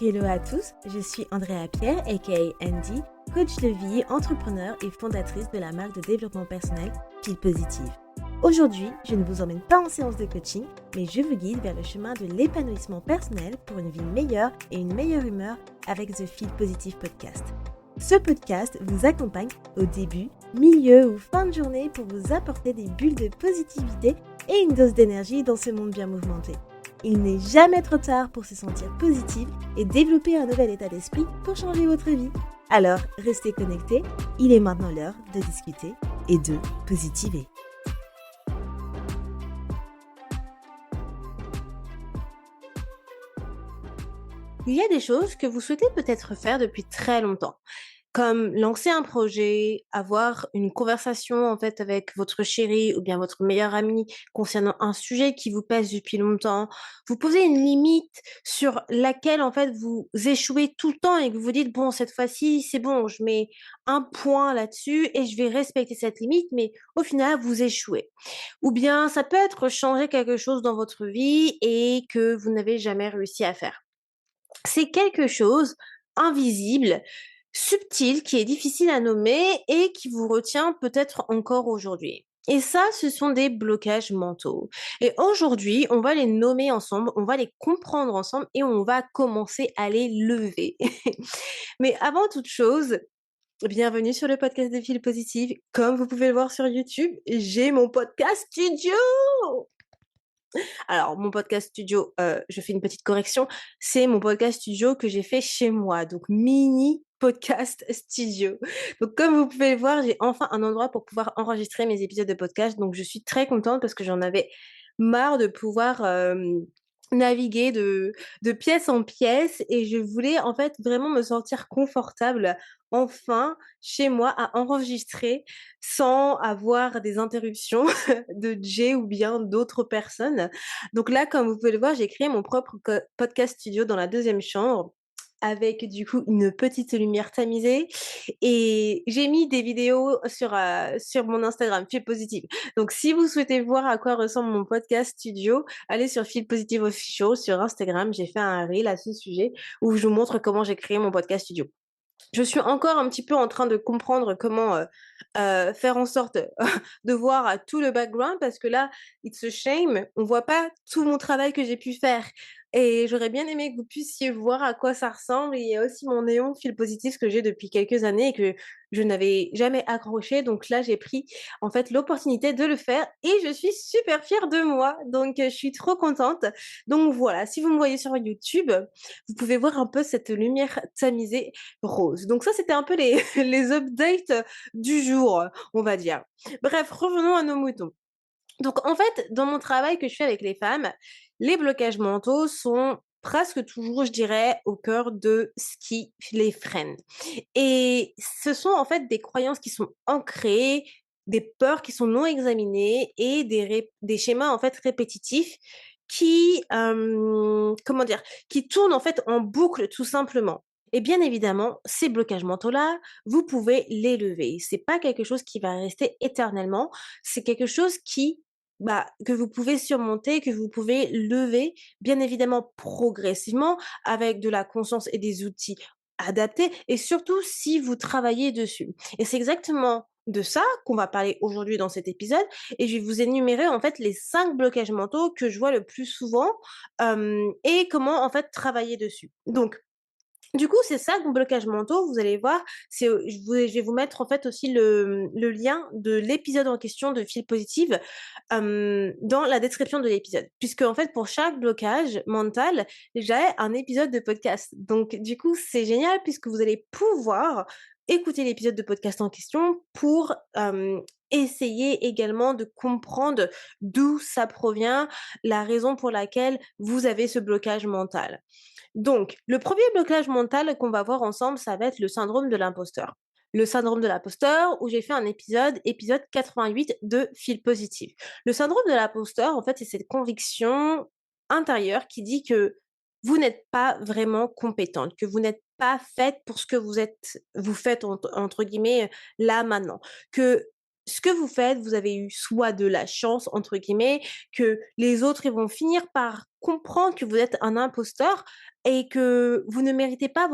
Hello à tous, je suis Andrea Pierre, aka Andy, coach de vie, entrepreneur et fondatrice de la marque de développement personnel Feel Positive. Aujourd'hui, je ne vous emmène pas en séance de coaching, mais je vous guide vers le chemin de l'épanouissement personnel pour une vie meilleure et une meilleure humeur avec The Feel Positive Podcast. Ce podcast vous accompagne au début, milieu ou fin de journée pour vous apporter des bulles de positivité et une dose d'énergie dans ce monde bien mouvementé. Il n'est jamais trop tard pour se sentir positive et développer un nouvel état d'esprit pour changer votre vie. Alors, restez connectés, il est maintenant l'heure de discuter et de positiver. Il y a des choses que vous souhaitez peut-être faire depuis très longtemps, comme lancer un projet, avoir une conversation avec votre chéri ou bien votre meilleur ami concernant un sujet qui vous pèse depuis longtemps. Vous posez une limite sur laquelle vous échouez tout le temps et que vous dites bon, cette fois-ci c'est bon, je mets un point là-dessus et je vais respecter cette limite, mais au final vous échouez. Ou bien ça peut être changer quelque chose dans votre vie et que vous n'avez jamais réussi à faire. C'est quelque chose invisible, subtil, qui est difficile à nommer et qui vous retient peut-être encore aujourd'hui. Et ça, ce sont des blocages mentaux. Et aujourd'hui, on va les nommer ensemble, on va les comprendre ensemble et on va commencer à les lever. Mais avant toute chose, bienvenue sur le podcast de Feel Positive. Comme vous pouvez le voir sur YouTube, j'ai mon podcast studio. Alors, mon podcast studio, je fais une petite correction, c'est mon podcast studio que j'ai fait chez moi, donc mini podcast studio. Donc comme vous pouvez le voir, j'ai enfin un endroit pour pouvoir enregistrer mes épisodes de podcast, donc je suis très contente parce que j'en avais marre de pouvoir, naviguer de pièce en pièce et je voulais vraiment me sentir confortable, enfin, chez moi à enregistrer sans avoir des interruptions de Jay ou bien d'autres personnes. Donc là, comme vous pouvez le voir, j'ai créé mon propre podcast studio dans la deuxième chambre avec du coup une petite lumière tamisée et j'ai mis des vidéos sur mon Instagram, Feel Positive. Donc si vous souhaitez voir à quoi ressemble mon podcast studio, allez sur Feel Positive Official sur Instagram. J'ai fait un reel à ce sujet où je vous montre comment j'ai créé mon podcast studio. Je suis encore un petit peu en train de comprendre comment, faire en sorte de voir, tout le background parce que là, it's a shame, on voit pas tout mon travail que j'ai pu faire et j'aurais bien aimé que vous puissiez voir à quoi ça ressemble. Il y a aussi mon néon fil positif que j'ai depuis quelques années et que je n'avais jamais accroché donc là, j'ai pris, l'opportunité de le faire et je suis super fière de moi donc je suis trop contente. Donc voilà, si vous me voyez sur YouTube, vous pouvez voir un peu cette lumière tamisée rose. Donc ça, c'était un peu les les updates du jour, on va dire. Bref, revenons à nos moutons. Donc en fait, dans mon travail que je fais avec les femmes, les blocages mentaux sont presque toujours, je dirais, au cœur de ce qui les freine. Et ce sont en fait des croyances qui sont ancrées, des peurs qui sont non examinées et des schémas en fait répétitifs qui, comment dire? Qui tournent en fait en boucle tout simplement. Et bien évidemment, ces blocages mentaux-là, vous pouvez les lever. C'est pas quelque chose qui va rester éternellement, c'est quelque chose que vous pouvez surmonter, que vous pouvez lever, bien évidemment progressivement avec de la conscience et des outils adaptés et surtout si vous travaillez dessus. Et c'est exactement de ça qu'on va parler aujourd'hui dans cet épisode et je vais vous énumérer en fait les 5 blocages mentaux que je vois le plus souvent, et comment en fait travailler dessus. Donc du coup, ces 5 blocages mentaux, vous allez voir, je vais vous mettre en fait aussi le lien de l'épisode en question de Feel Positive, dans la description de l'épisode. Puisque en fait, pour chaque blocage mental, j'ai un épisode de podcast. Donc du coup, c'est génial puisque vous allez pouvoir écouter l'épisode de podcast en question pour, essayer également de comprendre d'où ça provient, la raison pour laquelle vous avez ce blocage mental. Donc, le premier blocage mental qu'on va voir ensemble, ça va être le syndrome de l'imposteur. Le syndrome de l'imposteur, où j'ai fait un épisode 88 de Feel Positive. Le syndrome de l'imposteur, en fait, c'est cette conviction intérieure qui dit que vous n'êtes pas vraiment compétente, que vous n'êtes pas faite pour ce que vous faites entre guillemets là maintenant, que ce que vous faites, vous avez eu soit de la «chance» entre guillemets, que les autres, ils vont finir par comprendre que vous êtes un imposteur et que vous ne méritez pas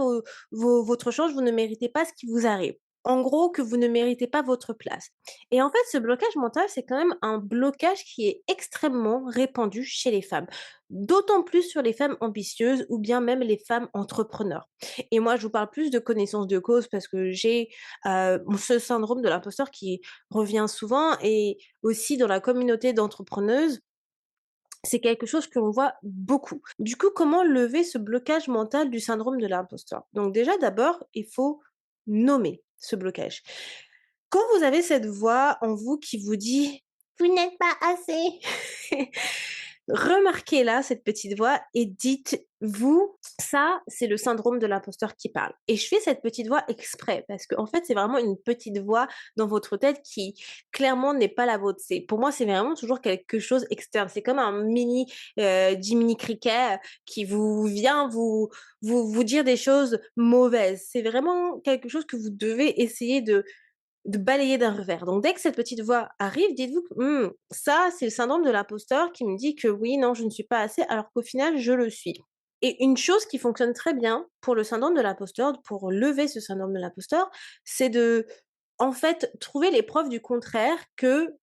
votre chance, vous ne méritez pas ce qui vous arrive. En gros, que vous ne méritez pas votre place. Et en fait, ce blocage mental, c'est quand même un blocage qui est extrêmement répandu chez les femmes. D'autant plus sur les femmes ambitieuses ou bien même les femmes entrepreneurs. Et moi, je vous parle plus de connaissance de cause parce que j'ai ce syndrome de l'imposteur qui revient souvent et aussi dans la communauté d'entrepreneuses, c'est quelque chose que l'on voit beaucoup. Du coup, comment lever ce blocage mental du syndrome de l'imposteur? Donc déjà, d'abord, il faut nommer ce blocage. Quand vous avez cette voix en vous qui vous dit: «Vous n'êtes pas assez», remarquez-la, cette petite voix, et dites-vous: «Ça, c'est le syndrome de l'imposteur qui parle» et je fais cette petite voix exprès parce qu'en fait, c'est vraiment une petite voix dans votre tête qui, clairement, n'est pas la vôtre. C'est pour moi, c'est vraiment toujours quelque chose externe. C'est comme un mini, Jiminy Cricket qui vous vient vous dire des choses mauvaises. C'est vraiment quelque chose que vous devez essayer de balayer d'un revers. Donc dès que cette petite voix arrive, dites-vous que ça, c'est le syndrome de l'imposteur qui me dit que oui, non, je ne suis pas assez, alors qu'au final, je le suis. Et une chose qui fonctionne très bien pour le syndrome de l'imposteur, pour lever ce syndrome de l'imposteur, c'est de, en fait, trouver les preuves du contraire que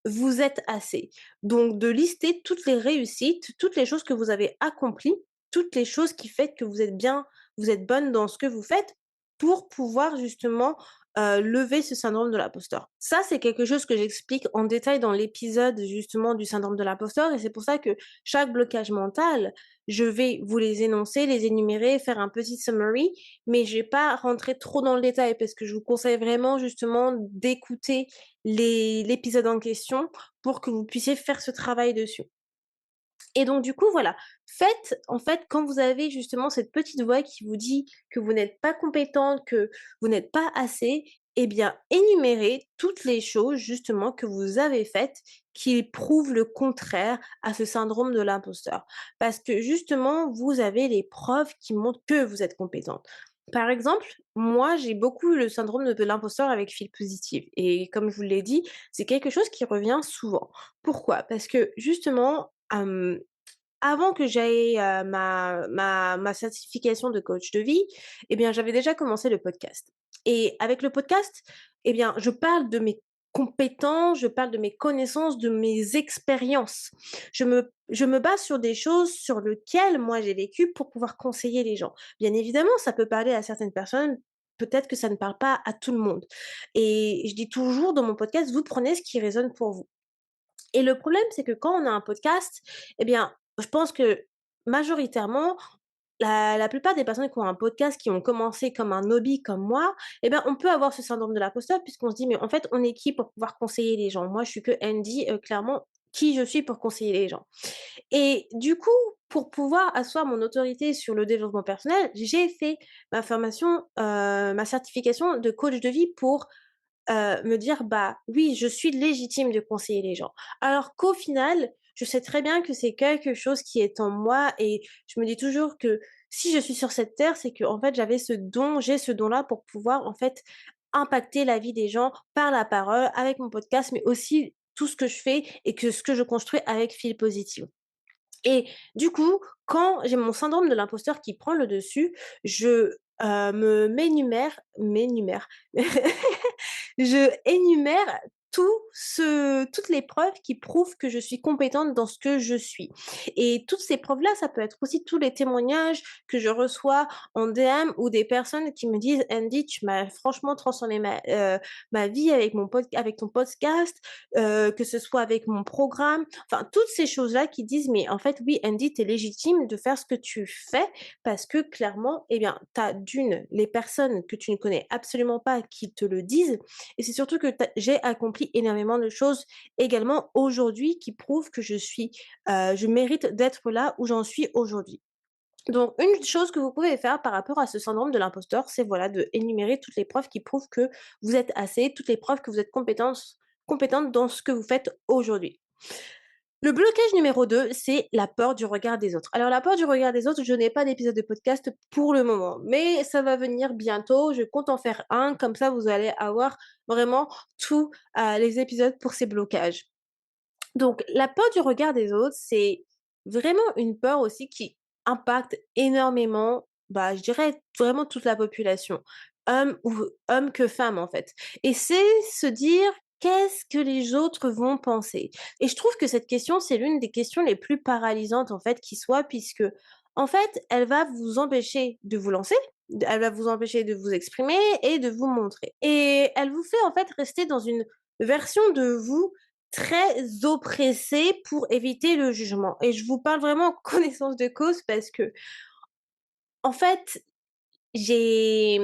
vous êtes assez. Donc de lister toutes les réussites, toutes les choses que vous avez accomplies, toutes les choses qui font que vous êtes bien, vous êtes bonne dans ce que vous faites pour pouvoir justement lever ce syndrome de l'imposteur. Ça, c'est quelque chose que j'explique en détail dans l'épisode justement du syndrome de l'imposteur et c'est pour ça que chaque blocage mental, je vais vous les énoncer, les énumérer, faire un petit summary, mais je vais pas rentrer trop dans le détail parce que je vous conseille vraiment justement d'écouter l'épisode en question pour que vous puissiez faire ce travail dessus. Et donc du coup, voilà, faites en fait, quand vous avez justement cette petite voix qui vous dit que vous n'êtes pas compétente, que vous n'êtes pas assez, eh bien, énumérez toutes les choses justement que vous avez faites qui prouvent le contraire à ce syndrome de l'imposteur. Parce que justement, vous avez les preuves qui montrent que vous êtes compétente. Par exemple, moi, j'ai beaucoup eu le syndrome de l'imposteur avec Feel Positive et comme je vous l'ai dit, c'est quelque chose qui revient souvent. Pourquoi? Parce que justement, avant que j'aie, ma certification de coach de vie, eh bien, j'avais déjà commencé le podcast et avec le podcast, eh bien, je parle de mes compétences, je parle de mes connaissances, de mes expériences. Je me base sur des choses sur lesquelles moi j'ai vécu pour pouvoir conseiller les gens. Bien évidemment, ça peut parler à certaines personnes, peut-être que ça ne parle pas à tout le monde et je dis toujours dans mon podcast: «Vous prenez ce qui résonne pour vous». Et le problème, c'est que quand on a un podcast, eh bien, je pense que majoritairement, la plupart des personnes qui ont un podcast, qui ont commencé comme un hobby comme moi, eh bien, on peut avoir ce syndrome de l'imposteur puisqu'on se dit: «Mais en fait, on est qui pour pouvoir conseiller les gens? Moi, je suis que Andy, clairement, qui je suis pour conseiller les gens?» Et du coup, pour pouvoir asseoir mon autorité sur le développement personnel, j'ai fait ma formation, ma certification de coach de vie pour me dire: «Bah, oui, je suis légitime de conseiller les gens». Alors qu'au final, je sais très bien que c'est quelque chose qui est en moi et je me dis toujours que si je suis sur cette terre, c'est qu'en fait, j'ai ce don-là pour pouvoir, en fait, impacter la vie des gens par la parole, avec mon podcast, mais aussi tout ce que je fais et que ce que je construis avec Feel Positive. Et du coup, quand j'ai mon syndrome de l'imposteur qui prend le dessus, je, m'énumère, je énumère toutes les preuves qui prouvent que je suis compétente dans ce que je suis. Et toutes ces preuves-là, ça peut être aussi tous les témoignages que je reçois en DM ou des personnes qui me disent: «Andy, tu m'as franchement transformé ma vie avec ton podcast», que ce soit avec mon programme. Enfin, toutes ces choses-là qui disent: «Mais en fait, oui, Andy, tu es légitime de faire ce que tu fais parce que clairement, eh bien, tu as d'une, les personnes que tu ne connais absolument pas qui te le disent et c'est surtout que j'ai accompli énormément de choses également aujourd'hui qui prouvent que je mérite d'être là où j'en suis aujourd'hui». Donc une chose que vous pouvez faire par rapport à ce syndrome de l'imposteur, c'est voilà, de énumérer toutes les preuves qui prouvent que vous êtes assez, toutes les preuves que vous êtes compétente dans ce que vous faites aujourd'hui. Le blocage numéro 2, c'est la peur du regard des autres. Alors la peur du regard des autres, je n'ai pas d'épisode de podcast pour le moment, mais ça va venir bientôt. Je compte en faire un, comme ça vous allez avoir vraiment tous les épisodes pour ces blocages. Donc la peur du regard des autres, c'est vraiment une peur aussi qui impacte énormément, bah, je dirais vraiment toute la population, hommes que femmes en fait. Et c'est se dire: «Qu'est-ce que les autres vont penser?» Et je trouve que cette question, c'est l'une des questions les plus paralysantes en fait qui soit, puisque en fait, elle va vous empêcher de vous lancer, elle va vous empêcher de vous exprimer et de vous montrer. Et elle vous fait en fait rester dans une version de vous très oppressée pour éviter le jugement. Et je vous parle vraiment en connaissance de cause parce que, en fait, j'ai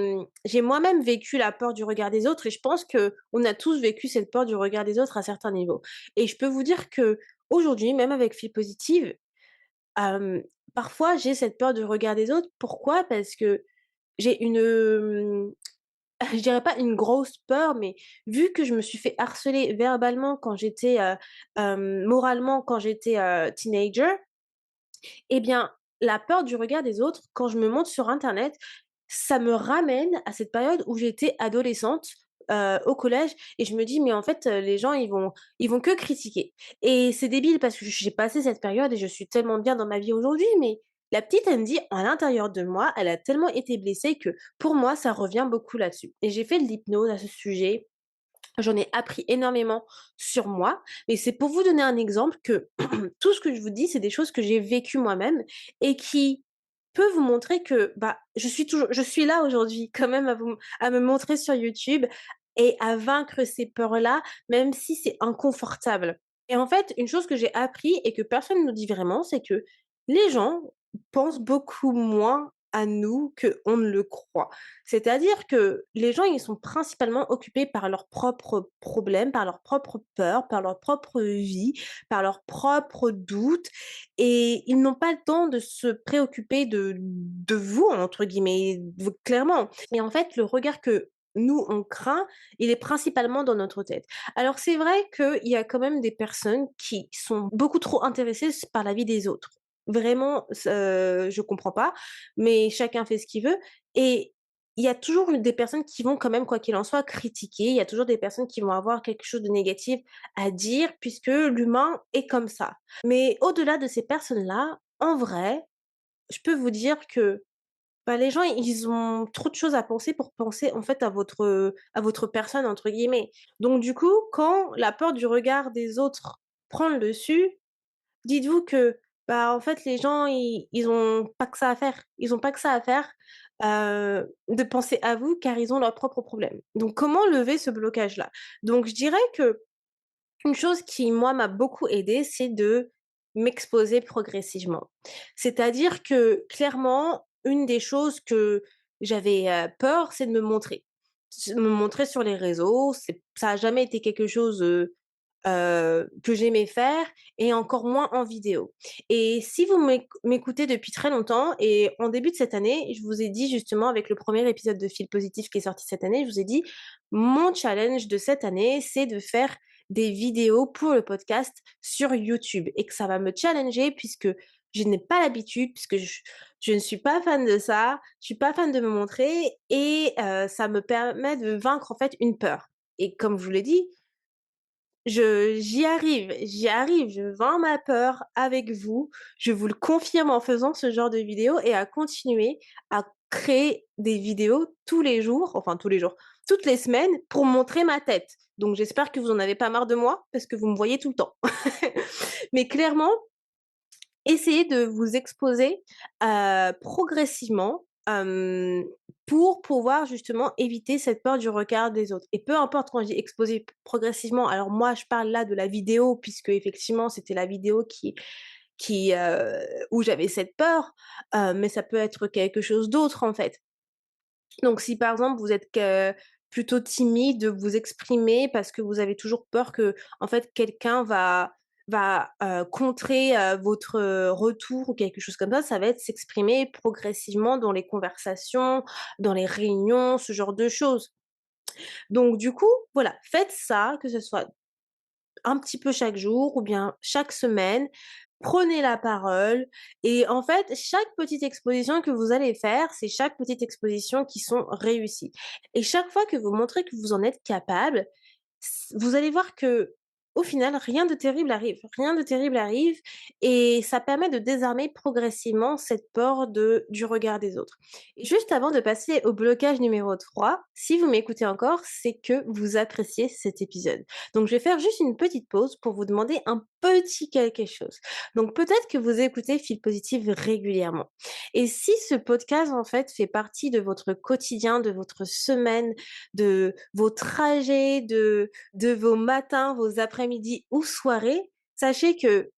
moi-même vécu la peur du regard des autres et je pense que on a tous vécu cette peur du regard des autres à certains niveaux. Et je peux vous dire que aujourd'hui, même avec Fille Positive, hem, parfois j'ai cette peur du regard des autres. Pourquoi? Parce que j'ai je dirais pas une grosse peur, mais vu que je me suis fait harceler verbalement quand j'étais, moralement quand j'étais, teenager, eh bien, la peur du regard des autres, quand je me montre sur internet, ça me ramène à cette période où j'étais adolescente, au collège et je me dis: «Mais en fait, les gens ils vont que critiquer» et c'est débile parce que j'ai passé cette période et je suis tellement bien dans ma vie aujourd'hui, mais la petite, elle me dit à l'intérieur de moi, elle a tellement été blessée que pour moi, ça revient beaucoup là-dessus et j'ai fait de l'hypnose à ce sujet. J'en ai appris énormément sur moi, mais c'est pour vous donner un exemple que tout ce que je vous dis, c'est des choses que j'ai vécues moi-même et qui peut vous montrer que, bah, je suis là aujourd'hui quand même à me montrer sur YouTube et à vaincre ces peurs-là, même si c'est inconfortable. Et en fait, une chose que j'ai appris et que personne ne nous dit vraiment, c'est que les gens pensent beaucoup moins à nous qu'on ne le croit. C'est-à-dire que les gens, ils sont principalement occupés par leurs propres problèmes, par leurs propres peurs, par leur propre vie, par leurs propres doutes et ils n'ont pas le temps de se préoccuper de «vous» entre guillemets, v clairement. Et en fait, le regard que nous, on craint, il est principalement dans notre tête. Alors c'est vrai qu'il y a quand même des personnes qui sont beaucoup trop intéressées par la vie des autres. Vraiment, je comprends pas, mais chacun fait ce qu'il veut et il y a toujours des personnes qui vont quand même, quoi qu'il en soit, critiquer. Il y a toujours des personnes qui vont avoir quelque chose de négatif à dire puisque l'humain est comme ça. Mais au-delà de ces personnes-là, en vrai, je peux vous dire que, bah, les gens, ils ont trop de choses à penser pour penser, en fait, à votre «personne» entre guillemets. Donc du coup, quand la peur du regard des autres prend le dessus, dites-vous que, bah, en fait, les gens, ils ont pas que ça à faire. Ils ont pas que ça à faire, de penser à vous, car ils ont leurs propres problèmes. Donc comment lever ce blocage-là? Donc je dirais que une chose qui, moi, m'a beaucoup aidée, c'est de m'exposer progressivement. C'est-à-dire que, clairement, une des choses que j'avais, peur, c'est de me montrer. Me montrer sur les réseaux, ça a jamais été quelque chose, que j'aimais faire et encore moins en vidéo. Et si vous m'écoutez depuis très longtemps et en début de cette année, je vous ai dit justement avec le premier épisode de Fil Positif qui est sorti cette année, je vous ai dit: «Mon challenge de cette année, c'est de faire des vidéos pour le podcast sur YouTube» et que ça va me challenger puisque je n'ai pas l'habitude, puisque je ne suis pas fan de ça, je suis pas fan de me montrer et ça me permet de vaincre en fait une peur. Et comme je vous l'ai dit, j'y arrive, je vains ma peur avec vous. Je vous le confirme en faisant ce genre de vidéos et à continuer à créer des vidéos tous les jours, enfin tous les jours, toutes les semaines pour montrer ma tête. Donc j'espère que vous en avez pas marre de moi parce que vous me voyez tout le temps. Mais clairement, essayez de vous exposer, progressivement, pour pouvoir justement éviter cette peur du regard des autres et peu importe quand je dis exposer progressivement, alors moi je parle là de la vidéo puisque effectivement c'était la vidéo où j'avais cette peur, mais ça peut être quelque chose d'autre en fait. Donc si par exemple vous êtes plutôt timide de vous exprimer parce que vous avez toujours peur que en fait quelqu'un va contrer, votre, retour ou quelque chose comme ça va être s'exprimer progressivement dans les conversations, dans les réunions, ce genre de choses. Donc du coup, voilà, faites ça, que ce soit un petit peu chaque jour ou bien chaque semaine. Prenez la parole et en fait, chaque petite exposition que vous allez faire, c'est chaque petite exposition qui sont réussies et chaque fois que vous montrez que vous en êtes capable, vous allez voir que au final, rien de terrible arrive. Rien de terrible arrive et ça permet de désarmer progressivement cette peur du regard des autres. Et juste avant de passer au blocage numéro 3, si vous m'écoutez encore, c'est que vous appréciez cet épisode. Donc, je vais faire juste une petite pause pour vous demander un petit quelque chose. Donc, peut-être que vous écoutez Feel Positive régulièrement. Et si ce podcast, en fait, fait partie de votre quotidien, de votre semaine, de vos trajets, de vos matins, vos après-midi ou soirées, sachez que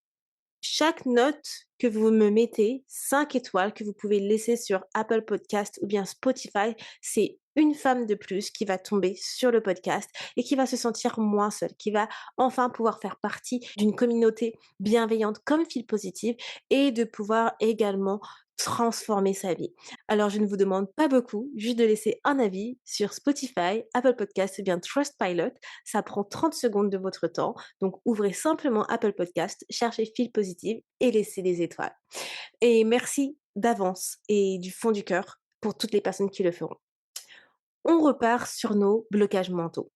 chaque note que vous me mettez, 5 étoiles que vous pouvez laisser sur Apple Podcast ou bien Spotify, c'est une femme de plus qui va tomber sur le podcast et qui va se sentir moins seule, qui va enfin pouvoir faire partie d'une communauté bienveillante comme Feel Positive et de pouvoir également transformer sa vie. Alors, je ne vous demande pas beaucoup, juste de laisser un avis sur Spotify, Apple Podcast ou bien Trustpilot. Ça prend 30 secondes de votre temps. Donc, ouvrez simplement Apple Podcast, cherchez Feel Positive et laissez des étoiles. Et merci d'avance et du fond du cœur pour toutes les personnes qui le feront. On repart sur nos blocages mentaux.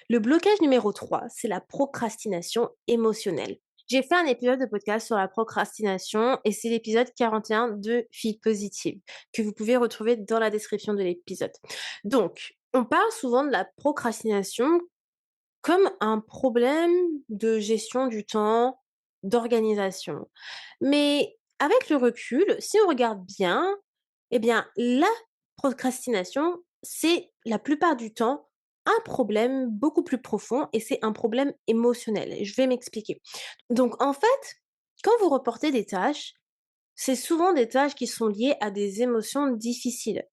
Le blocage numéro 3, c'est la procrastination émotionnelle. J'ai fait un épisode de podcast sur la procrastination et c'est l'épisode 41 de Feel Positive que vous pouvez retrouver dans la description de l'épisode. Donc, on parle souvent de la procrastination comme un problème de gestion du temps, d'organisation. Mais avec le recul, si on regarde bien, eh bien, la procrastination, c'est la plupart du temps un problème beaucoup plus profond et c'est un problème émotionnel. Et je vais m'expliquer. Donc, en fait, quand vous reportez des tâches, c'est souvent des tâches qui sont liées à des émotions difficiles,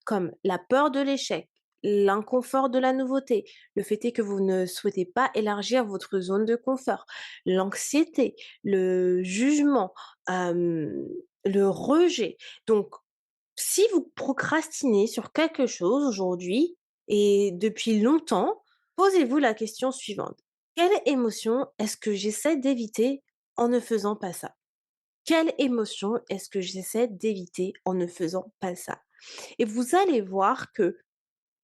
comme la peur de l'échec, l'inconfort de la nouveauté, le fait est que vous ne souhaitez pas élargir votre zone de confort, l'anxiété, le jugement, le rejet. Donc, si vous procrastinez sur quelque chose aujourd'hui et depuis longtemps, posez-vous la question suivante. Quelle émotion est-ce que j'essaie d'éviter en ne faisant pas ça? Quelle émotion est-ce que j'essaie d'éviter en ne faisant pas ça? Et vous allez voir que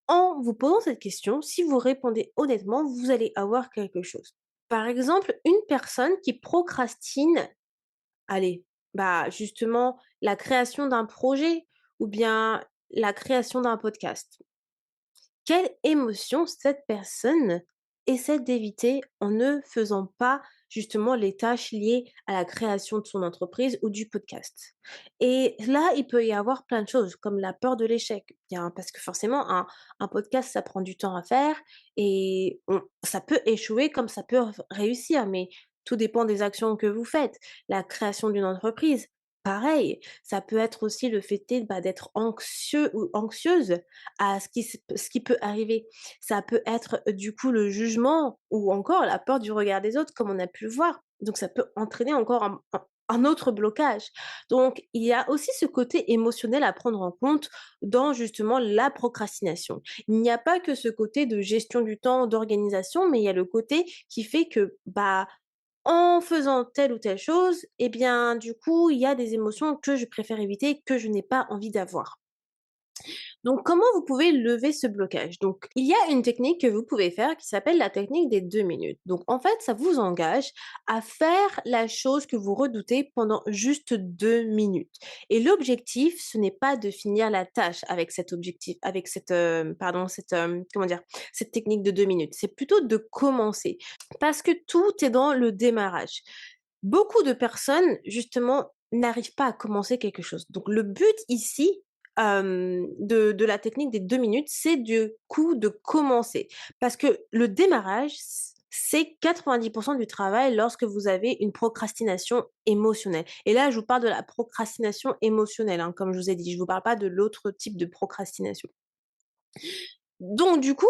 en vous posant cette question, si vous répondez honnêtement, vous allez avoir quelque chose. Par exemple, une personne qui procrastine, allez, bah justement la création d'un projet ou bien la création d'un podcast. Quelle émotion cette personne essaie d'éviter en ne faisant pas justement les tâches liées à la création de son entreprise ou du podcast? Et là, il peut y avoir plein de choses, comme la peur de l'échec. Bien, parce que forcément, un podcast, ça prend du temps à faire et ça peut échouer comme ça peut réussir, mais tout dépend des actions que vous faites. La création d'une entreprise, pareil, ça peut être aussi le fait bah, d'être anxieux ou anxieuse à ce qui peut arriver. Ça peut être, du coup, le jugement ou encore la peur du regard des autres comme on a pu le voir. Donc ça peut entraîner encore un autre blocage. Donc il y a aussi ce côté émotionnel à prendre en compte dans justement la procrastination. Il n'y a pas que ce côté de gestion du temps, d'organisation, mais il y a le côté qui fait que, bah, en faisant telle ou telle chose, eh bien, du coup, il y a des émotions que je préfère éviter, que je n'ai pas envie d'avoir. Donc, comment vous pouvez lever ce blocage? Donc, il y a une technique que vous pouvez faire qui s'appelle la technique des 2 minutes. Donc, en fait, ça vous engage à faire la chose que vous redoutez pendant juste 2 minutes. Et l'objectif, ce n'est pas de finir la tâche avec cet objectif, avec cette, pardon, cette, comment dire? Cette technique de 2 minutes. C'est plutôt de commencer. Parce que tout est dans le démarrage. Beaucoup de personnes, justement, n'arrivent pas à commencer quelque chose. Donc, le but ici, de la technique des 2 minutes, c'est du coup de commencer. Parce que le démarrage, c'est 90 du travail lorsque vous avez une procrastination émotionnelle. Et là, je vous parle de la procrastination émotionnelle, hein, comme je vous ai dit. Je vous parle pas de l'autre type de procrastination. Donc du coup,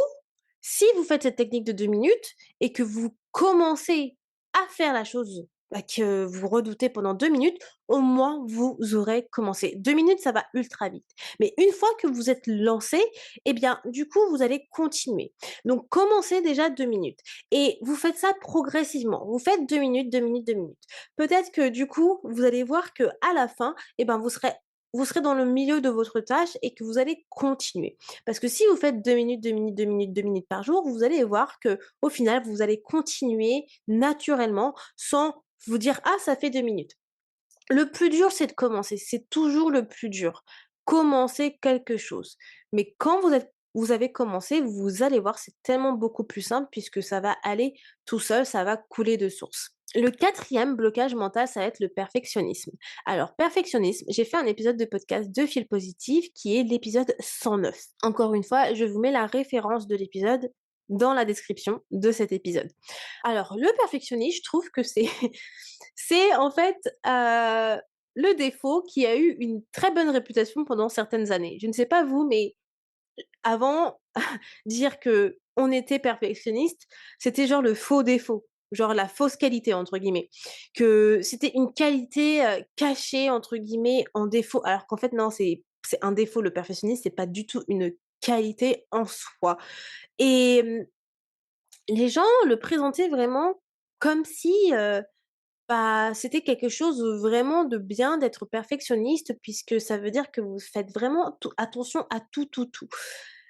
si vous faites cette technique de 2 minutes et que vous commencez à faire la chose que vous redoutez pendant 2 minutes, au moins vous aurez commencé. 2 minutes, ça va ultra vite. Mais une fois que vous êtes lancé, eh bien, du coup, vous allez continuer. Donc commencez déjà 2 minutes et vous faites ça progressivement. Vous faites 2 minutes, 2 minutes, 2 minutes. Peut-être que du coup, vous allez voir que à la fin, eh ben, vous serez dans le milieu de votre tâche et que vous allez continuer. Parce que si vous faites 2 minutes, 2 minutes, 2 minutes, 2 minutes par jour, vous allez voir que au final, vous allez continuer naturellement sans vous dire: «Ah, ça fait 2 minutes». Le plus dur, c'est de commencer, c'est toujours le plus dur. Commencer quelque chose. Mais quand vous avez commencé, vous allez voir, c'est tellement beaucoup plus simple puisque ça va aller tout seul, ça va couler de source. Le quatrième blocage mental, ça va être le perfectionnisme. Alors, perfectionnisme, j'ai fait un épisode de podcast de Fil Positif qui est l'épisode 109. Encore une fois, je vous mets la référence de l'épisode dans la description de cet épisode. Alors, le perfectionnisme, je trouve que c'est c'est en fait, le défaut qui a eu une très bonne réputation pendant certaines années. Je ne sais pas vous, mais avant, dire que on était perfectionniste, c'était genre le faux défaut, genre la «fausse qualité» entre guillemets. Que c'était une qualité, «cachée» entre guillemets en défaut, alors qu'en fait non, c'est un défaut le perfectionnisme, c'est pas du tout une qualité en soi et les gens le présentaient vraiment comme si, bah, c'était quelque chose, vraiment de bien d'être perfectionniste puisque ça veut dire que vous faites vraiment tout attention à tout, tout, tout.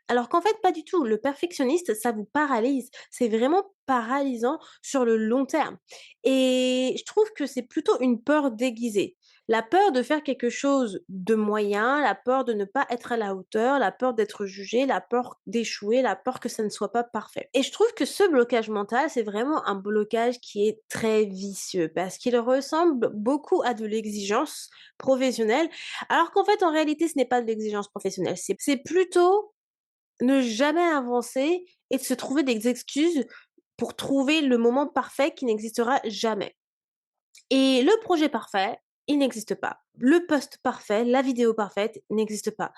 Alors qu'en fait, pas du tout. Le perfectionniste, ça vous paralyse. C'est vraiment paralysant sur le long terme et je trouve que c'est plutôt une peur déguisée. La peur de faire quelque chose de moyen, la peur de ne pas être à la hauteur, la peur d'être jugé, la peur d'échouer, la peur que ça ne soit pas parfait. Et je trouve que ce blocage mental, c'est vraiment un blocage qui est très vicieux parce qu'il ressemble beaucoup à de l'exigence professionnelle, alors qu'en fait, en réalité, ce n'est pas de l'exigence professionnelle. C'est plutôt ne jamais avancer et de se trouver des excuses pour trouver le moment parfait qui n'existera jamais. Et le projet parfait, il n'existe pas. Le post parfait, la vidéo parfaite n'existe pas.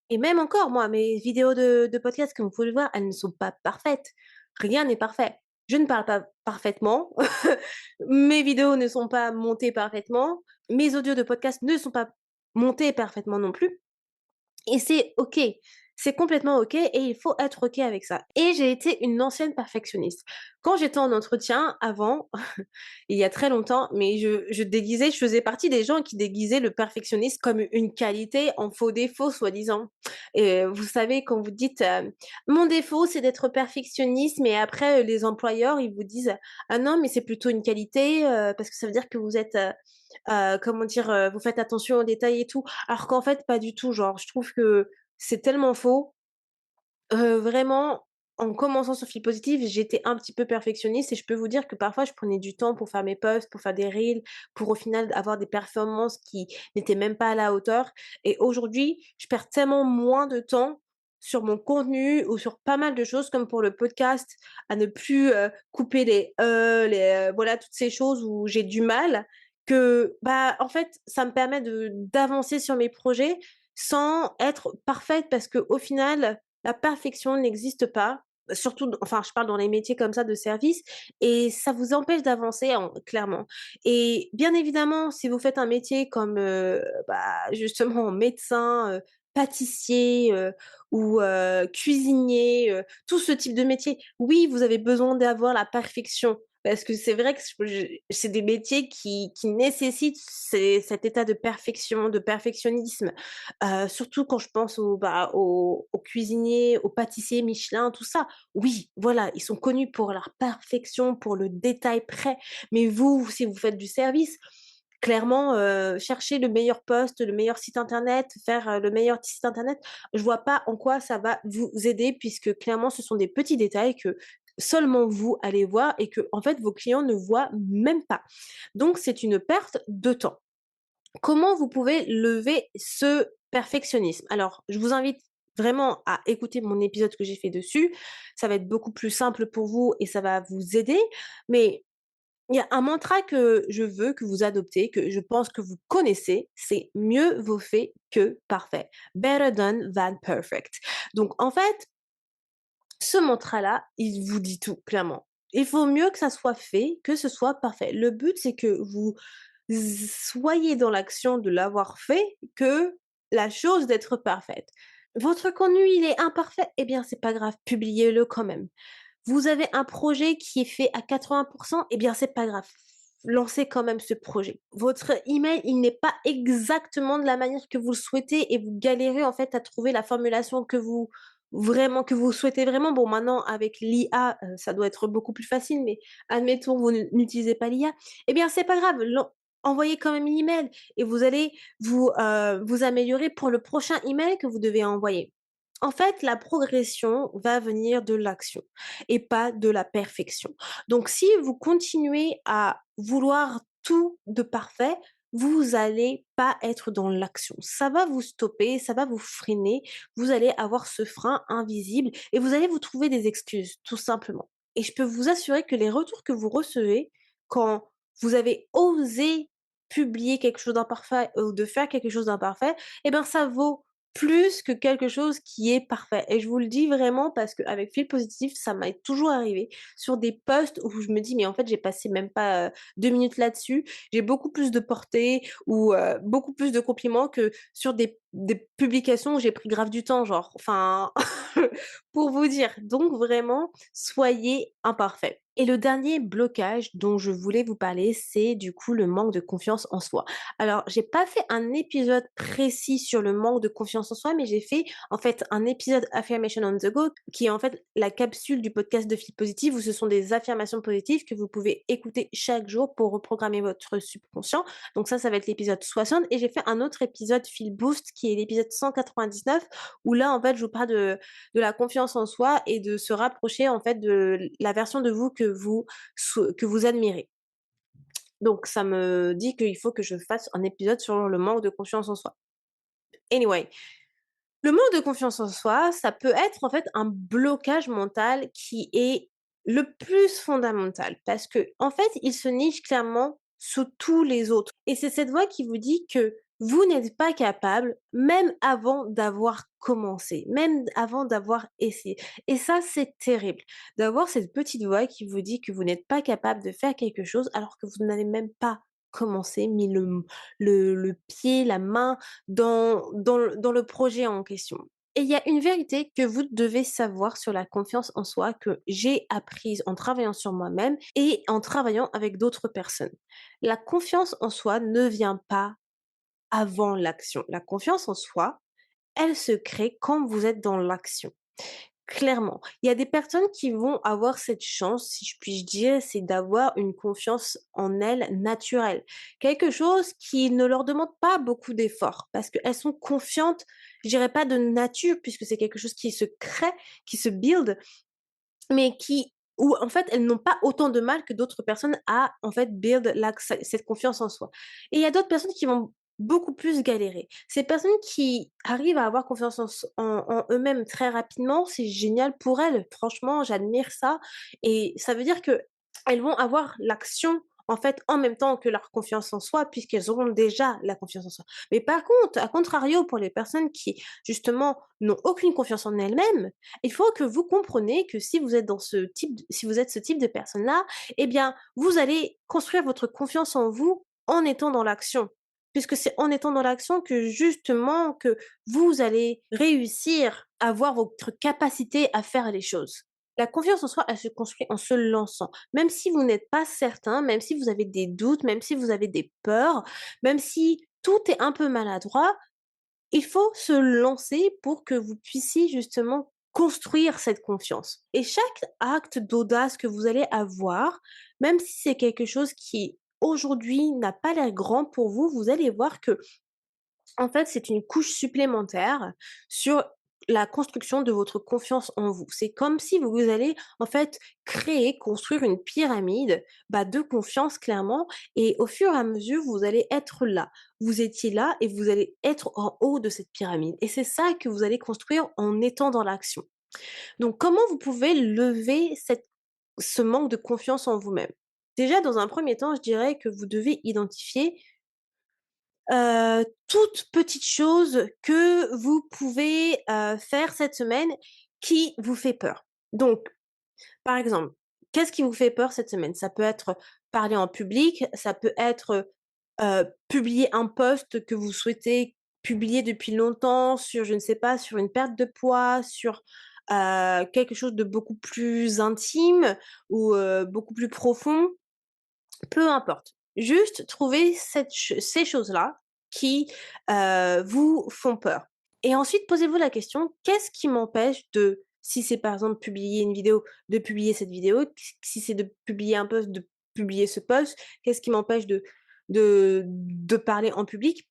Et même encore, moi, mes vidéos de podcast, comme vous pouvez le voir, elles ne sont pas parfaites. Rien n'est parfait. Je ne parle pas parfaitement. Mes vidéos ne sont pas montées parfaitement. Mes audios de podcast ne sont pas montés parfaitement non plus. Et c'est OK. C'est complètement OK et il faut être OK avec ça. Et j'ai été une ancienne perfectionniste. Quand j'étais en entretien avant, il y a très longtemps, mais je faisais partie des gens qui déguisaient le perfectionnisme comme une qualité en faux défaut, soi-disant. Et vous savez, quand vous dites, «Mon défaut, c'est d'être perfectionniste», mais après, les employeurs, ils vous disent: «Ah non, mais c'est plutôt une qualité, parce que ça veut dire que vous êtes, comment dire? Vous faites attention aux détails et tout». Alors qu'en fait, pas du tout. Genre, je trouve que c'est tellement faux. Vraiment, en commençant sur Fil Positif, j'étais un petit peu perfectionniste et je peux vous dire que parfois je prenais du temps pour faire mes posts, pour faire des reels, pour au final avoir des performances qui n'étaient même pas à la hauteur et aujourd'hui, je perds tellement moins de temps sur mon contenu ou sur pas mal de choses comme pour le podcast, à ne plus, couper voilà toutes ces choses où j'ai du mal que, bah, en fait, ça me permet d'avancer sur mes projets sans être parfaite parce qu'au final, la perfection n'existe pas, surtout enfin, je parle dans les métiers comme ça de service et ça vous empêche d'avancer clairement et bien évidemment, si vous faites un métier comme, bah, justement médecin, pâtissier, ou cuisinier, tout ce type de métier, oui, vous avez besoin d'avoir la perfection parce que c'est vrai que c'est des métiers qui nécessitent cet état de perfection, de perfectionnisme. Surtout quand je pense aux cuisiniers, aux pâtissiers Michelin, tout ça. Oui, voilà, ils sont connus pour leur perfection, pour le détail près. Mais vous, si vous faites du service, clairement, chercher le meilleur poste, le meilleur site internet, faire, le meilleur site internet, je vois pas en quoi ça va vous aider puisque clairement ce sont des petits détails que seulement vous allez voir et que en fait vos clients ne voient même pas. Donc c'est une perte de temps. Comment vous pouvez lever ce perfectionnisme? Alors, je vous invite vraiment à écouter mon épisode que j'ai fait dessus. Ça va être beaucoup plus simple pour vous et ça va vous aider. Mais il y a un mantra que je veux que vous adoptez, que je pense que vous connaissez, c'est mieux vaut fait que parfait. Better done than perfect. Donc, en fait, ce mantra-là, il vous dit tout, clairement. Il faut mieux que ça soit fait, que ce soit parfait. Le but, c'est que vous soyez dans l'action de l'avoir fait, que la chose d'être parfaite. Votre contenu, il est imparfait? Eh bien, c'est pas grave, publiez-le quand même. Vous avez un projet qui est fait à 80. Eh bien, c'est pas grave. Lancez quand même ce projet. Votre email, il n'est pas exactement de la manière que vous le souhaitez et vous galérez en fait à trouver la formulation que vous souhaitez vraiment. Bon, maintenant avec l'IA, ça doit être beaucoup plus facile, mais admettons vous n'utilisez pas l'IA. Eh bien, c'est pas grave. Envoyez quand même l'email et vous allez vous améliorer pour le prochain email que vous devez envoyer. En fait, la progression va venir de l'action et pas de la perfection. Donc si vous continuez à vouloir tout de parfait, vous allez pas être dans l'action. Ça va vous stopper, ça va vous freiner, vous allez avoir ce frein invisible et vous allez vous trouver des excuses, tout simplement. Et je peux vous assurer que les retours que vous recevez quand vous avez osé publier quelque chose d'imparfait ou de faire quelque chose d'imparfait, eh ben ça vaut plus que quelque chose qui est parfait. Et je vous le dis vraiment parce qu'avec Fil Positif, ça m'est toujours arrivé sur des posts où je me dis: «Mais en fait, j'ai passé même pas, 2 minutes là-dessus». J'ai beaucoup plus de portée ou beaucoup plus de compliments que sur des publications où j'ai pris grave du temps, genre, enfin, pour vous dire. Donc vraiment, soyez imparfaits. Et le dernier blocage dont je voulais vous parler, c'est du coup le manque de confiance en soi. Alors, j'ai pas fait un épisode précis sur le manque de confiance en soi, mais j'ai fait en fait un épisode Affirmation on the Go, qui est en fait la capsule du podcast de Fil Positive, où ce sont des affirmations positives que vous pouvez écouter chaque jour pour reprogrammer votre subconscient. Donc ça va être l'épisode 60. Et j'ai fait un autre épisode Fil Boost, qui est l'épisode 199, où là, en fait, je vous parle de la confiance en soi et de se rapprocher en fait de la version de vous que vous admirez. Donc ça me dit qu'il faut que je fasse un épisode sur le manque de confiance en soi. Anyway, le manque de confiance en soi, ça peut être en fait un blocage mental qui est le plus fondamental parce que en fait, il se niche clairement sous tous les autres. Et c'est cette voix qui vous dit que vous n'êtes pas capable, même avant d'avoir commencé, même avant d'avoir essayé. Et ça, c'est terrible d'avoir cette petite voix qui vous dit que vous n'êtes pas capable de faire quelque chose alors que vous n'avez même pas commencé, mis le pied, la main dans le projet en question. Et il y a une vérité que vous devez savoir sur la confiance en soi que j'ai apprise en travaillant sur moi-même et en travaillant avec d'autres personnes. La confiance en soi ne vient pas avant l'action. La confiance en soi, elle se crée quand vous êtes dans l'action. Clairement. Il y a des personnes qui vont avoir cette chance, si je puis dire, c'est d'avoir une confiance en elles naturelle. Quelque chose qui ne leur demande pas beaucoup d'efforts parce qu'elles sont confiantes, je dirais pas de nature puisque c'est quelque chose qui se crée, qui se build, mais qui où en fait elles n'ont pas autant de mal que d'autres personnes à en fait build cette confiance en soi. Et il y a d'autres personnes qui vont beaucoup plus galérer. Ces personnes qui arrivent à avoir confiance en eux-mêmes très rapidement, c'est génial pour elles. Franchement, j'admire ça et ça veut dire que elles vont avoir l'action en fait en même temps que leur confiance en soi puisqu'elles auront déjà la confiance en soi. Mais par contre, à contrario, pour les personnes qui justement n'ont aucune confiance en elles-mêmes, il faut que vous compreniez que si vous êtes si vous êtes ce type de personne-là, eh bien, vous allez construire votre confiance en vous en étant dans l'action. Puisque c'est en étant dans l'action que justement que vous allez réussir à avoir votre capacité à faire les choses. La confiance en soi, elle se construit en se lançant. Même si vous n'êtes pas certain, même si vous avez des doutes, même si vous avez des peurs, même si tout est un peu maladroit, il faut se lancer pour que vous puissiez justement construire cette confiance. Et chaque acte d'audace que vous allez avoir, même si c'est quelque chose qui aujourd'hui n'a pas l'air grand pour vous, vous allez voir que en fait, c'est une couche supplémentaire sur la construction de votre confiance en vous. C'est comme si vous allez, en fait, créer, construire une pyramide, bah, de confiance clairement et au fur et à mesure, vous allez être là. Vous étiez là et vous allez être en haut de cette pyramide et c'est ça que vous allez construire en étant dans l'action. Donc comment vous pouvez lever ce manque de confiance en vous-même? Déjà, dans un premier temps, je dirais que vous devez identifier toute petite chose que vous pouvez, faire cette semaine qui vous fait peur. Donc, par exemple, qu'est-ce qui vous fait peur cette semaine? Ça peut être parler en public, ça peut être, publier un post que vous souhaitez publier depuis longtemps sur, je ne sais pas, sur une perte de poids, sur, quelque chose de beaucoup plus intime ou, beaucoup plus profond. Peu importe. Juste trouver ces choses-là qui, vous font peur et ensuite posez-vous la question: «Qu'est-ce qui m'empêche de» si c'est par exemple publier une vidéo, de publier cette vidéo, si c'est de publier un post, de publier ce post, qu'est-ce qui m'empêche de parler en public?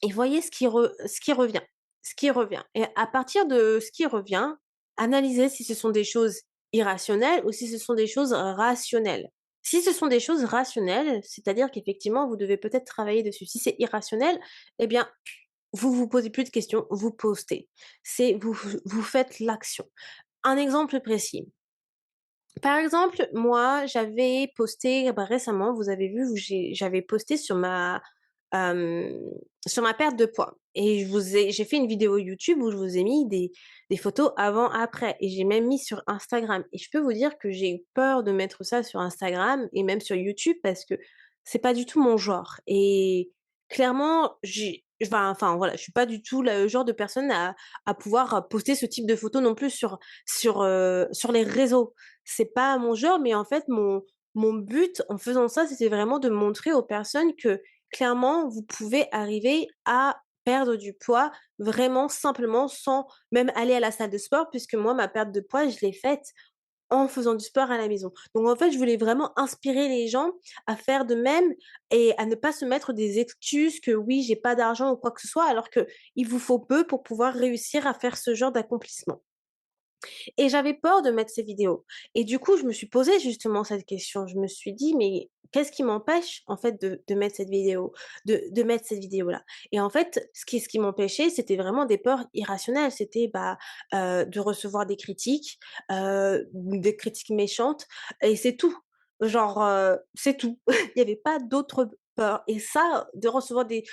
Et voyez ce qui revient, ce qui revient et à partir de ce qui revient, analysez si ce sont des choses irrationnelles ou si ce sont des choses rationnelles. Si ce sont des choses rationnelles, c'est-à-dire qu'effectivement vous devez peut-être travailler dessus. Si c'est irrationnel, eh bien, vous posez plus de questions, vous postez. C'est vous faites l'action. Un exemple précis. Par exemple, moi, j'avais posté, bah, récemment, vous avez vu, où j'avais posté hem, sur ma perte de poids et j'ai fait une vidéo YouTube où je vous ai mis des photos avant-après et j'ai même mis sur Instagram et je peux vous dire que j'ai eu peur de mettre ça sur Instagram et même sur YouTube parce que c'est pas du tout mon genre et clairement, enfin, voilà, je suis pas du tout le genre de personne à pouvoir, poster ce type de photos non plus sur les réseaux. C'est pas mon genre, mais en fait, mon but en faisant ça, c'était vraiment de montrer aux personnes que clairement, vous pouvez arriver à perdre du poids vraiment simplement sans même aller à la salle de sport puisque moi, ma perte de poids, je l'ai faite en faisant du sport à la maison. Donc en fait, je voulais vraiment inspirer les gens à faire de même et à ne pas se mettre des excuses que oui, j'ai pas d'argent ou quoi que ce soit, alors qu'il vous faut peu pour pouvoir réussir à faire ce genre d'accomplissement. Et j'avais peur de mettre ces vidéos et du coup, je me suis posé justement cette question. Je me suis dit: «Mais qu'est-ce qui m'empêche en fait de mettre cette vidéo de mettre cette vidéo-là?» Et en fait, ce qui m'empêchait, c'était vraiment des peurs irrationnelles. C'était, bah, de recevoir des critiques méchantes et c'est tout. Genre, c'est tout. Il y avait pas d'autres peurs et ça, de recevoir des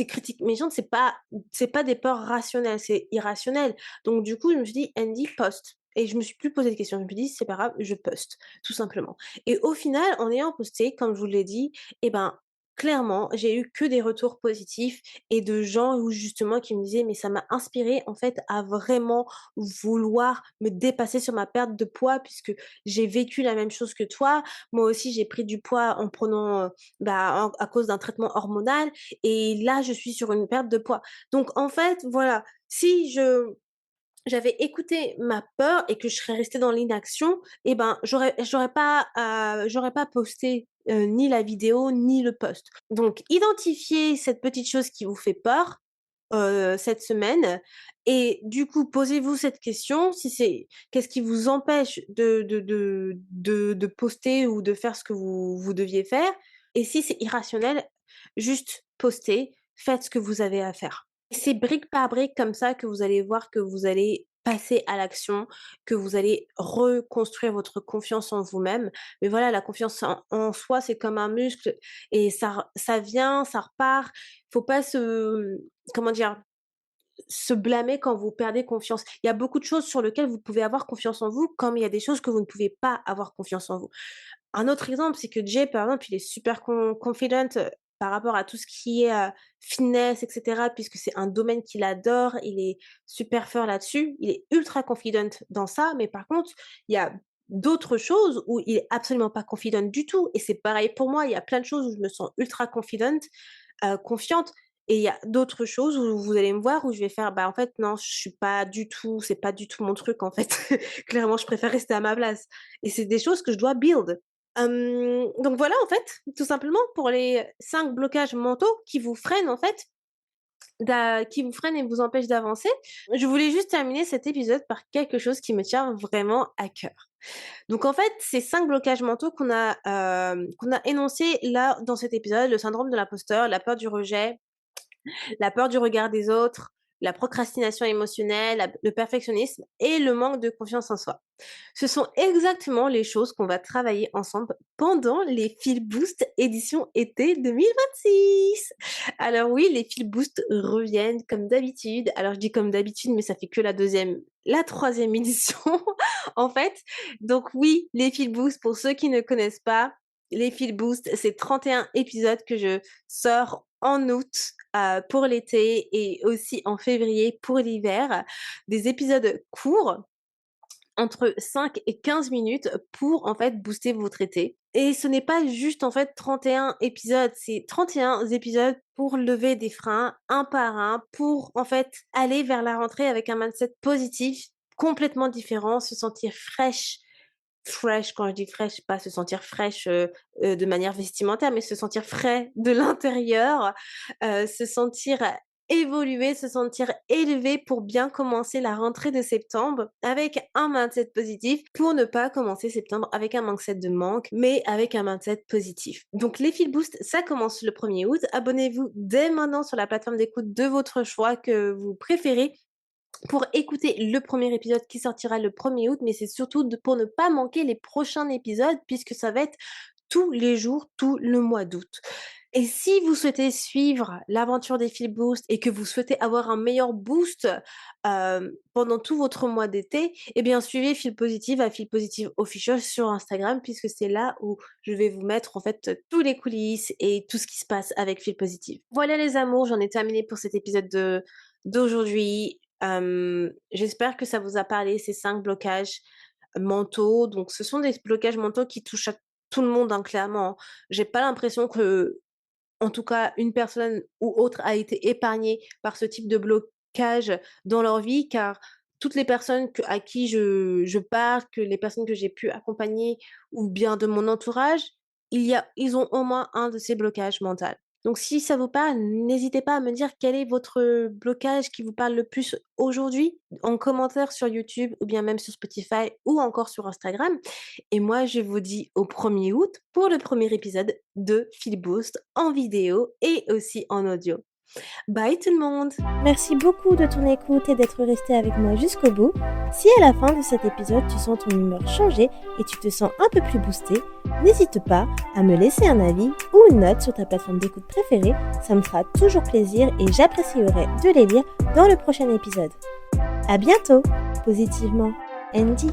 critiques méchantes, c'est pas des peurs rationnelles, c'est irrationnel. Donc du coup, je me suis dit: «Andy, poste» et je me suis plus posé de questions. Je me suis dit: «C'est pas grave, je poste», tout simplement et au final, en ayant posté, comme je vous l'ai dit et ben, clairement, j'ai eu que des retours positifs et de gens où justement qui me disaient: «Mais ça m'a inspiré en fait à vraiment vouloir me dépasser sur ma perte de poids puisque j'ai vécu la même chose que toi. Moi aussi, j'ai pris du poids en prenant, bah, à cause d'un traitement hormonal et là, je suis sur une perte de poids». Donc en fait, voilà, si j'avais écouté ma peur et que je serais restée dans l'inaction et ben, j'aurais pas posté, ni la vidéo ni le post. Donc identifiez cette petite chose qui vous fait peur, cette semaine et du coup, posez-vous cette question, si c'est qu'est-ce qui vous empêche de poster ou de faire ce que vous deviez faire? Et si c'est irrationnel, juste postez, faites ce que vous avez à faire. C'est brique par brique comme ça que vous allez voir que vous allez passer à l'action, que vous allez reconstruire votre confiance en vous-même. Mais voilà, la confiance en soi, c'est comme un muscle et ça vient, ça repart. Faut pas comment dire? Se blâmer quand vous perdez confiance. Il y a beaucoup de choses sur lesquelles vous pouvez avoir confiance en vous, comme il y a des choses que vous ne pouvez pas avoir confiance en vous. Un autre exemple, c'est que Jay, par exemple, il est super confident, par rapport à tout ce qui est, fitness et cetera, puisque c'est un domaine qu'il adore. Il est super fort là-dessus. Il est ultra confident dans ça, mais par contre, il y a d'autres choses où il est absolument pas confident du tout et c'est pareil pour moi. Il y a plein de choses où je me sens ultra confident, confiante et il y a d'autres choses où vous allez me voir où je vais faire: «Bah, en fait, non, je suis pas du tout c'est pas du tout mon truc, en fait. Clairement, je préfère rester à ma place» et c'est des choses que je dois build. Donc voilà, en fait, tout simplement pour les 5 blocages mentaux qui vous freinent, en fait, qui vous freinent et vous empêchent d'avancer. Je voulais juste terminer cet épisode par quelque chose qui me tient vraiment à cœur. Donc en fait, ces 5 blocages mentaux qu'on a énoncés là, dans cet épisode, le syndrome de l'imposteur, la peur du rejet, la peur du regard des autres, la procrastination émotionnelle, le perfectionnisme et le manque de confiance en soi. Ce sont exactement les choses qu'on va travailler ensemble pendant les Feel Boost édition été 2026. Alors oui, les Feel Boost reviennent comme d'habitude. Alors je dis comme d'habitude, mais ça fait que la troisième édition en fait. Donc oui, les Feel Boost, pour ceux qui ne connaissent pas, les Feel Boost, c'est 31 épisodes que je sors en août pour l'été et aussi en février pour l'hiver. Des épisodes courts entre 5 et 15 minutes pour en fait booster votre été. Et ce n'est pas juste en fait 31 épisodes, c'est 31 épisodes pour lever des freins un par un, pour en fait aller vers la rentrée avec un mindset positif, complètement différent, se sentir fraîche, quand je dis fraîche, pas se sentir fraîche de manière vestimentaire, mais se sentir frais de l'intérieur, se sentir évoluer, se sentir élevé pour bien commencer la rentrée de septembre avec un mindset positif pour ne pas commencer septembre avec un mindset de manque, mais avec un mindset positif. Donc les Feel Boost, ça commence le 1er août. Abonnez-vous dès maintenant sur la plateforme d'écoute de votre choix que vous préférez pour écouter le premier épisode qui sortira le 1er août, mais c'est surtout pour ne pas manquer les prochains épisodes puisque ça va être tous les jours, tout le mois d'août. Et si vous souhaitez suivre l'aventure des Feel Boost et que vous souhaitez avoir un meilleur boost pendant tout votre mois d'été, eh bien suivez Feel Positive à Feel Positive Official sur Instagram puisque c'est là où je vais vous mettre en fait tous les coulisses et tout ce qui se passe avec Feel Positive. Voilà les amours, j'en ai terminé pour cet épisode d'aujourd'hui. J'espère que ça vous a parlé, ces 5 blocages mentaux. Donc ce sont des blocages mentaux qui touchent à tout le monde, hein, clairement. J'ai pas l'impression que, en tout cas, une personne ou autre a été épargnée par ce type de blocage dans leur vie, car toutes les personnes à qui je parle, que les personnes que j'ai pu accompagner ou bien de mon entourage, ils ont au moins un de ces blocages mentaux. Donc si ça vous parle, n'hésitez pas à me dire quel est votre blocage qui vous parle le plus aujourd'hui en commentaire sur YouTube ou bien même sur Spotify ou encore sur Instagram. Et moi, je vous dis au 1er août pour le premier épisode de Feel Boost en vidéo et aussi en audio. Bye tout le monde! Merci beaucoup de ton écoute et d'être resté avec moi jusqu'au bout. Si à la fin de cet épisode tu sens ton humeur changer et tu te sens un peu plus boosté, n'hésite pas à me laisser un avis ou une note sur ta plateforme d'écoute préférée, ça me fera toujours plaisir et j'apprécierai de les lire dans le prochain épisode. À bientôt, positivement, Andy.